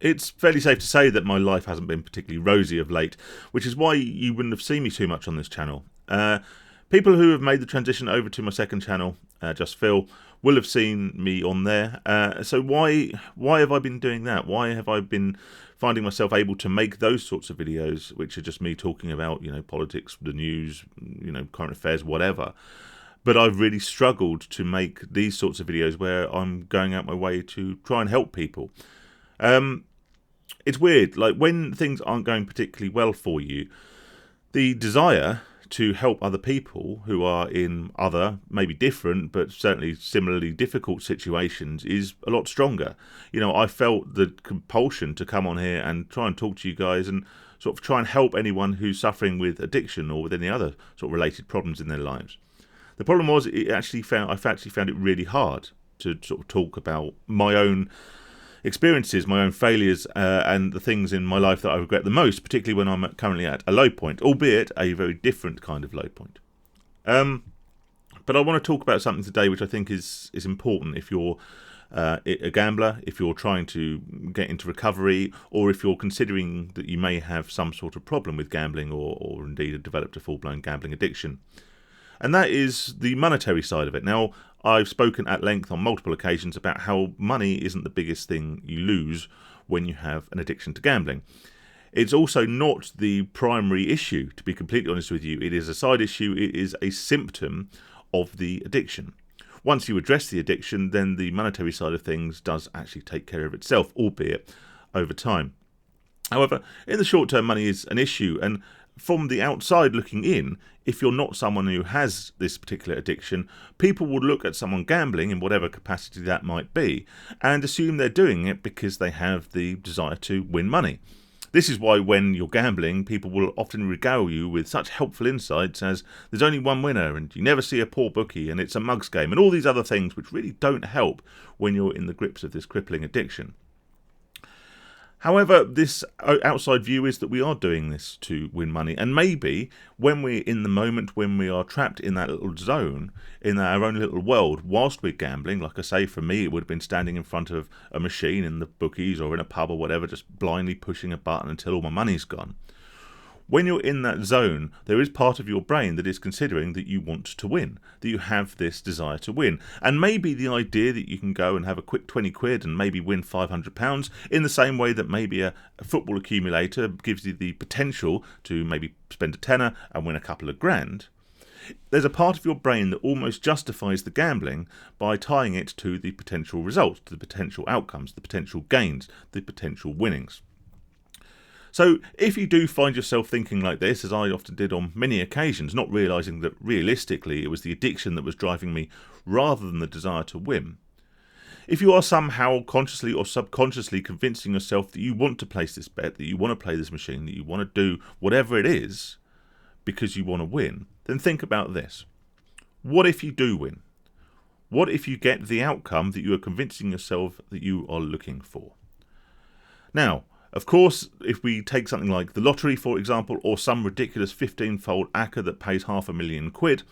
It's fairly safe to say that my life hasn't been particularly rosy of late, which is why you wouldn't have seen me too much on this channel. People who have made the transition over to my second channel, Just Phil, will have seen me on there. So why have I been doing that? Why have I been finding myself able to make those sorts of videos, which are just me talking about, politics, the news, current affairs, whatever? But I've really struggled to make these sorts of videos where I'm going out my way to try and help people. It's weird, like when things aren't going particularly well for you, the desire to help other people who are in other, maybe different, but certainly similarly difficult situations is a lot stronger. I felt the compulsion to come on here and try and talk to you guys and sort of try and help anyone who's suffering with addiction or with any other sort of related problems in their lives. The problem was I actually found it really hard to sort of talk about my own experiences, my own failures, and the things in my life that I regret the most, particularly when I'm currently at a low point, albeit a very different kind of low point. But I want to talk about something today which I think is important if you're a gambler, if you're trying to get into recovery, or if you're considering that you may have some sort of problem with gambling or indeed have developed a full-blown gambling addiction. And that is the monetary side of it. Now, I've spoken at length on multiple occasions about how money isn't the biggest thing you lose when you have an addiction to gambling. It's also not the primary issue, to be completely honest with you. It is a side issue. It is a symptom of the addiction. Once you address the addiction, then the monetary side of things does actually take care of itself, albeit over time. However, in the short term, money is an issue, and from the outside looking in, if you're not someone who has this particular addiction, people will look at someone gambling in whatever capacity that might be and assume they're doing it because they have the desire to win money. This is why when you're gambling, people will often regale you with such helpful insights as there's only one winner and you never see a poor bookie and it's a mugs game and all these other things which really don't help when you're in the grips of this crippling addiction. However, this outside view is that we are doing this to win money, and maybe when we're in the moment, when we are trapped in that little zone, in our own little world, whilst we're gambling, like I say, for me it would have been standing in front of a machine in the bookies or in a pub or whatever, just blindly pushing a button until all my money's gone. When you're in that zone, there is part of your brain that is considering that you want to win, that you have this desire to win. And maybe the idea that you can go and have a quick 20 quid and maybe win £500 in the same way that maybe a football accumulator gives you the potential to maybe spend a tenner and win a couple of grand. There's a part of your brain that almost justifies the gambling by tying it to the potential results, to the potential outcomes, the potential gains, the potential winnings. So if you do find yourself thinking like this, as I often did on many occasions, not realising that realistically it was the addiction that was driving me rather than the desire to win, if you are somehow consciously or subconsciously convincing yourself that you want to place this bet, that you want to play this machine, that you want to do whatever it is because you want to win, then think about this. What if you do win? What if you get the outcome that you are convincing yourself that you are looking for? Now, of course, if we take something like the lottery, for example, or some ridiculous 15-fold ACCA that pays £500,000,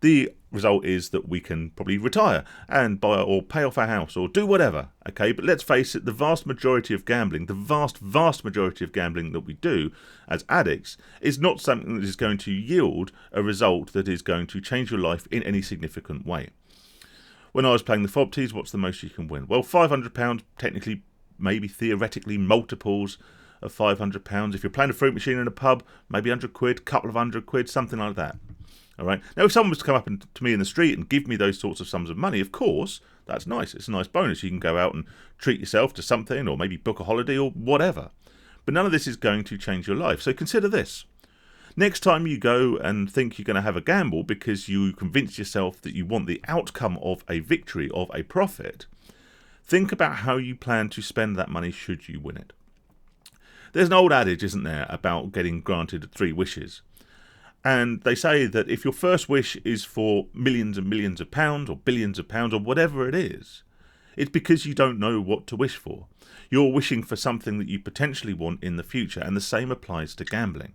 the result is that we can probably retire and buy or pay off our house or do whatever, okay? But let's face it, the vast majority of gambling, the vast majority of gambling that we do as addicts is not something that is going to yield a result that is going to change your life in any significant way. When I was playing the FOBTs, what's the most you can win? Well, £500, technically, maybe theoretically multiples of £500. If you're playing a fruit machine in a pub, maybe 100 quid, couple of 100 quid, something like that. All right. Now, if someone was to come up to me in the street and give me those sorts of sums of money, of course, that's nice. It's a nice bonus. You can go out and treat yourself to something or maybe book a holiday or whatever. But none of this is going to change your life. So consider this. Next time you go and think you're going to have a gamble because you convince yourself that you want the outcome of a victory, of a profit, think about how you plan to spend that money should you win it. There's an old adage, isn't there, about getting granted 3 wishes. And they say that if your first wish is for millions and millions of pounds or billions of pounds or whatever it is, it's because you don't know what to wish for. You're wishing for something that you potentially want in the future, and the same applies to gambling.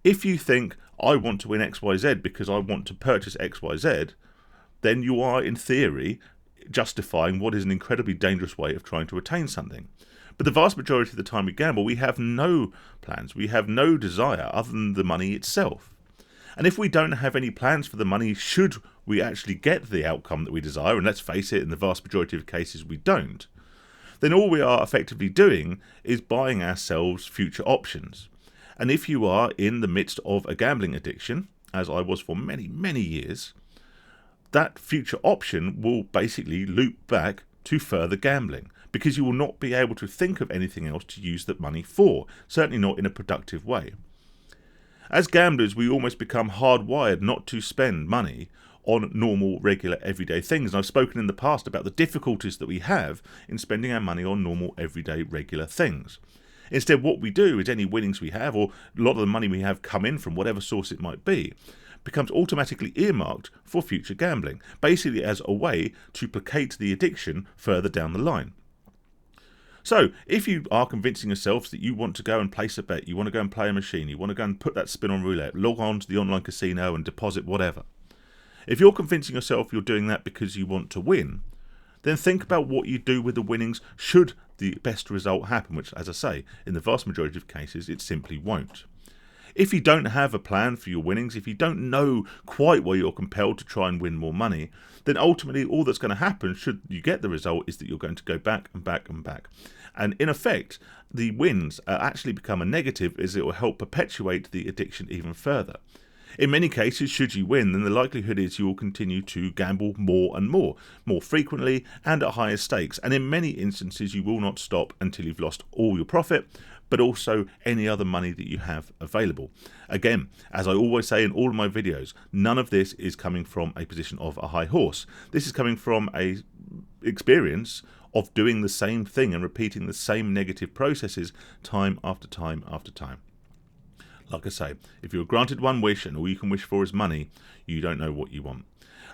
If you think, I want to win XYZ because I want to purchase XYZ, then you are, in theory, justifying what is an incredibly dangerous way of trying to attain something. But the vast majority of the time we gamble, we have no plans, we have no desire other than the money itself. And if we don't have any plans for the money, should we actually get the outcome that we desire, and let's face it, in the vast majority of cases we don't, then all we are effectively doing is buying ourselves future options. And if you are in the midst of a gambling addiction, as I was for many, many years, that future option will basically loop back to further gambling, because you will not be able to think of anything else to use that money for, certainly not in a productive way. As gamblers, we almost become hardwired not to spend money on normal, regular, everyday things. And I've spoken in the past about the difficulties that we have in spending our money on normal, everyday, regular things. Instead, what we do is any winnings we have, or a lot of the money we have come in from whatever source it might be, becomes automatically earmarked for future gambling, basically as a way to placate the addiction further down the line. So, if you are convincing yourselves that you want to go and place a bet, you want to go and play a machine, you want to go and put that spin on roulette, log on to the online casino and deposit whatever. If you're convincing yourself you're doing that because you want to win, then think about what you do with the winnings should the best result happen, which, as I say, in the vast majority of cases, it simply won't. If you don't have a plan for your winnings, if you don't know quite why you're compelled to try and win more money, then ultimately all that's going to happen, should you get the result, is that you're going to go back and back and back. And in effect, the wins actually become a negative, as it will help perpetuate the addiction even further. In many cases, should you win, then the likelihood is you will continue to gamble more and more frequently and at higher stakes. And in many instances, you will not stop until you've lost all your profit, but also any other money that you have available. Again, as I always say in all of my videos, none of this is coming from a position of a high horse. This is coming from a experience of doing the same thing and repeating the same negative processes time after time after time. Like I say, if you're granted one wish and all you can wish for is money, you don't know what you want.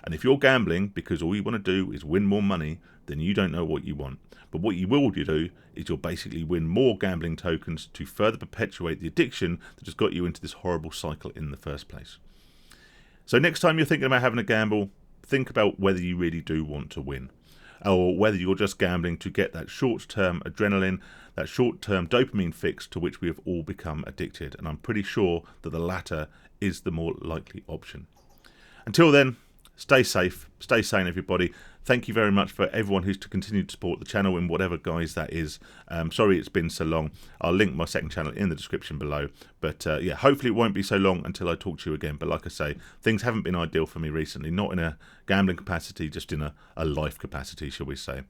And if you're gambling because all you want to do is win more money, then you don't know what you want. But what you will do is you'll basically win more gambling tokens to further perpetuate the addiction that has got you into this horrible cycle in the first place. So next time you're thinking about having a gamble, think about whether you really do want to win, or whether you're just gambling to get that short-term adrenaline, that short-term dopamine fix to which we have all become addicted. And I'm pretty sure that the latter is the more likely option. Until then, stay safe, stay sane, everybody. Thank you very much for everyone who's to continue to support the channel in whatever guise that is. Sorry it's been so long. I'll link my second channel in the description below. But yeah, hopefully it won't be so long until I talk to you again. But like I say, things haven't been ideal for me recently. Not in a gambling capacity, just in a life capacity, shall we say.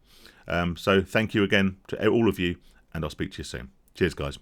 So thank you again to all of you, and I'll speak to you soon. Cheers, guys.